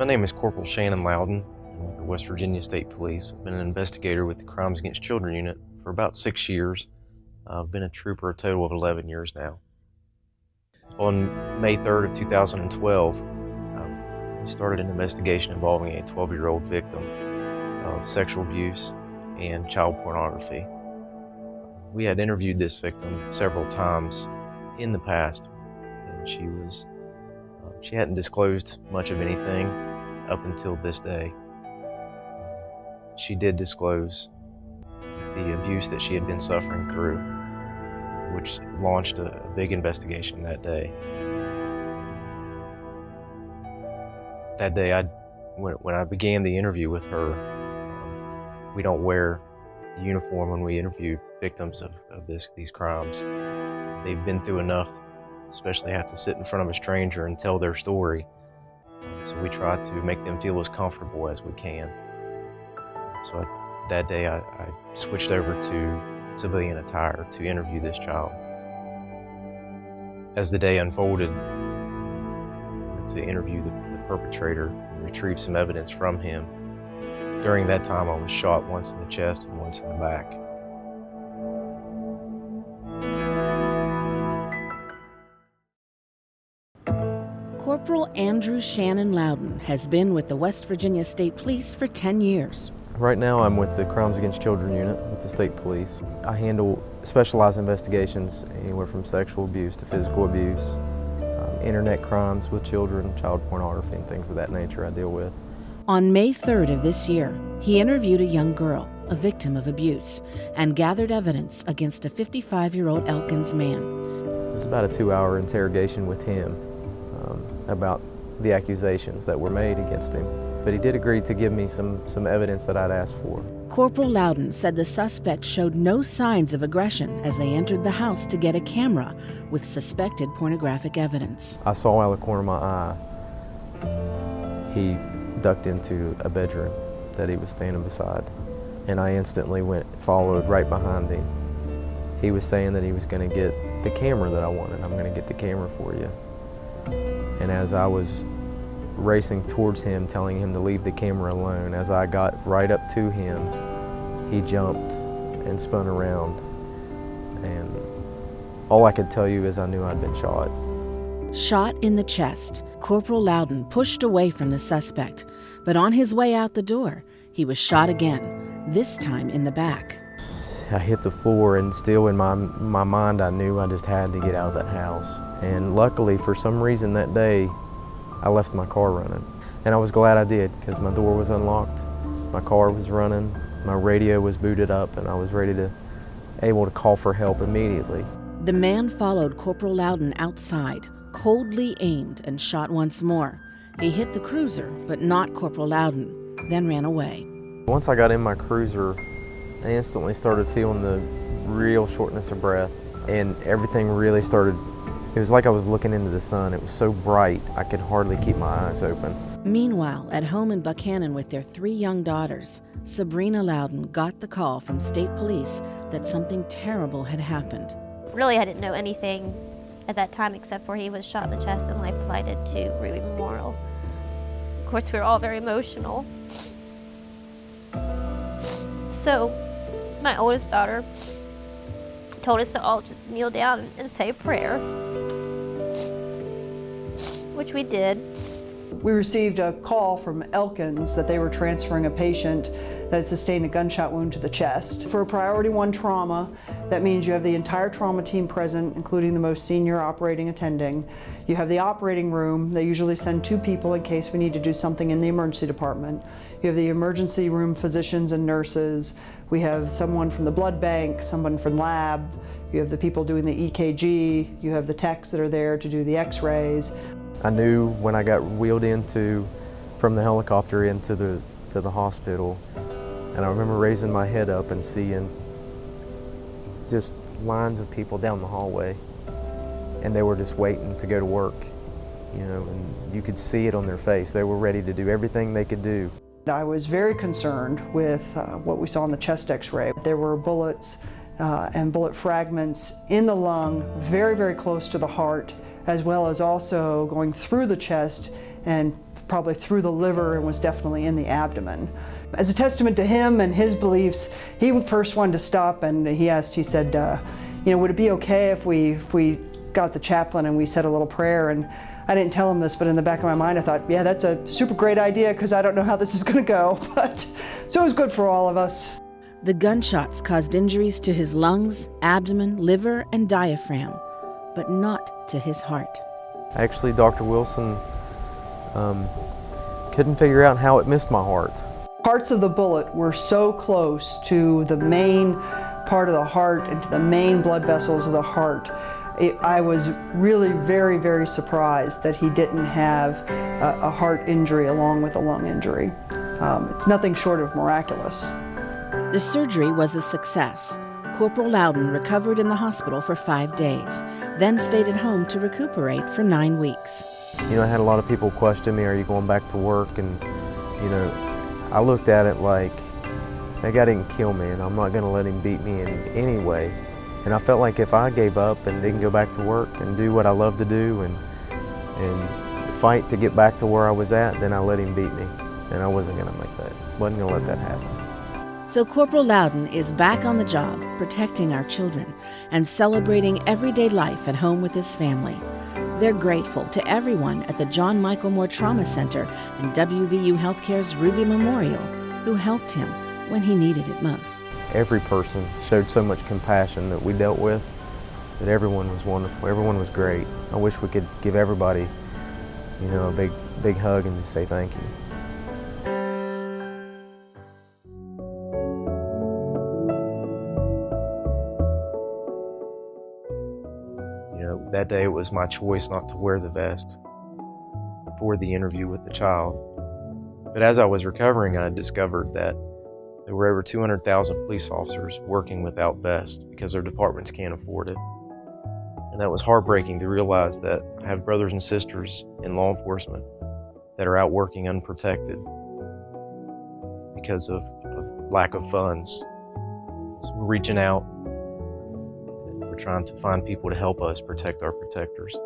My name is Corporal Shannon Loudin. I'm with the West Virginia State Police. I've been an investigator with the Crimes Against Children Unit for about 6 years. I've been a trooper a total of 11 years now. On May 3rd of 2012, we started an investigation involving a 12-year-old victim of sexual abuse and child pornography. We had interviewed this victim several times in the past, and she hadn't disclosed much of anything up until this day. She did disclose the abuse that she had been suffering through, which launched a big investigation that day. That day, when I began the interview with her, we don't wear a uniform when we interview victims of these crimes. They've been through enough, especially have to sit in front of a stranger and tell their story. So we try to make them feel as comfortable as we can. So that day I switched over to civilian attire to interview this child. As the day unfolded, to interview the perpetrator and retrieve some evidence from him. During that time, I was shot once in the chest and once in the back. Corporal Andrew Shannon Loudin has been with the West Virginia State Police for 10 years. Right now I'm with the Crimes Against Children Unit with the State Police. I handle specialized investigations anywhere from sexual abuse to physical abuse, internet crimes with children, child pornography, and things of that nature I deal with. On May 3rd of this year, he interviewed a young girl, a victim of abuse, and gathered evidence against a 55-year-old Elkins man. It was about a 2-hour interrogation with him about the accusations that were made against him. But he did agree to give me some evidence that I'd asked for. Corporal Loudin said the suspect showed no signs of aggression as they entered the house to get a camera with suspected pornographic evidence. I saw out of the corner of my eye, he ducked into a bedroom that he was standing beside, and I instantly followed right behind him. He was saying that he was going to get the camera that I wanted. I'm going to get the camera for you. And as I was racing towards him, telling him to leave the camera alone, as I got right up to him, he jumped and spun around. And all I could tell you is I knew I'd been shot. Shot in the chest, Corporal Loudin pushed away from the suspect, but on his way out the door, he was shot again, this time in the back. I hit the floor, and still in my mind I knew I just had to get out of that house. And luckily, for some reason that day, I left my car running. And I was glad I did, because my door was unlocked, my car was running, my radio was booted up, and I was able to call for help immediately. The man followed Corporal Loudin outside, coldly aimed and shot once more. He hit the cruiser, but not Corporal Loudin, then ran away. Once I got in my cruiser, I instantly started feeling the real shortness of breath, and everything really started. It was like I was looking into the sun. It was so bright, I could hardly keep my eyes open. Meanwhile, at home in Buchanan with their 3 young daughters, Sabrina Loudin got the call from state police that something terrible had happened. Really, I didn't know anything at that time except for he was shot in the chest and life flighted to Ruby Memorial. Of course, we were all very emotional. So, my oldest daughter told us to all just kneel down and say a prayer, which we did. We received a call from Elkins that they were transferring a patient that had sustained a gunshot wound to the chest. For a Priority 1 trauma, that means you have the entire trauma team present, including the most senior operating attending. You have the operating room. They usually send 2 people in case we need to do something in the emergency department. You have the emergency room physicians and nurses. We have someone from the blood bank, someone from lab. You have the people doing the EKG. You have the techs that are there to do the x-rays. I knew when I got wheeled from the helicopter into the hospital, and I remember raising my head up and seeing just lines of people down the hallway, and they were just waiting to go to work, and you could see it on their face. They were ready to do everything they could do. I was very concerned with what we saw in the chest x-ray. There were bullets and bullet fragments in the lung, very, very close to the heart, as well as also going through the chest and probably through the liver and was definitely in the abdomen. As a testament to him and his beliefs, he first wanted to stop, and he said, you know, would it be okay if we got the chaplain and we said a little prayer? And I didn't tell him this, but in the back of my mind I thought, yeah, that's a super great idea, because I don't know how this is going to go. But so it was good for all of us. The gunshots caused injuries to his lungs, abdomen, liver, and diaphragm, but not to his heart. Actually, Dr. Wilson couldn't figure out how it missed my heart. Parts of the bullet were so close to the main part of the heart and to the main blood vessels of the heart. I was really very, very surprised that he didn't have a heart injury along with a lung injury. It's nothing short of miraculous. The surgery was a success. Corporal Loudin recovered in the hospital for 5 days, then stayed at home to recuperate for 9 weeks. You know, I had a lot of people question me, are you going back to work? And, you know, I looked at it like, that guy didn't kill me, and I'm not going to let him beat me in any way. And I felt like if I gave up and didn't go back to work and do what I love to do and fight to get back to where I was at, then I let him beat me. And I wasn't going to wasn't going to let that happen. So Corporal Loudin is back on the job, protecting our children and celebrating everyday life at home with his family. They're grateful to everyone at the John Michael Moore Trauma Center and WVU Healthcare's Ruby Memorial who helped him when he needed it most. Every person showed so much compassion that we dealt with, that everyone was wonderful, everyone was great. I wish we could give everybody, you know, a big hug and just say thank you. You know, that day it was my choice not to wear the vest for the interview with the child. But as I was recovering, I discovered that there were over 200,000 police officers working without vests because their departments can't afford it. And that was heartbreaking to realize that I have brothers and sisters in law enforcement that are out working unprotected because of lack of funds. So we're reaching out and we're trying to find people to help us protect our protectors.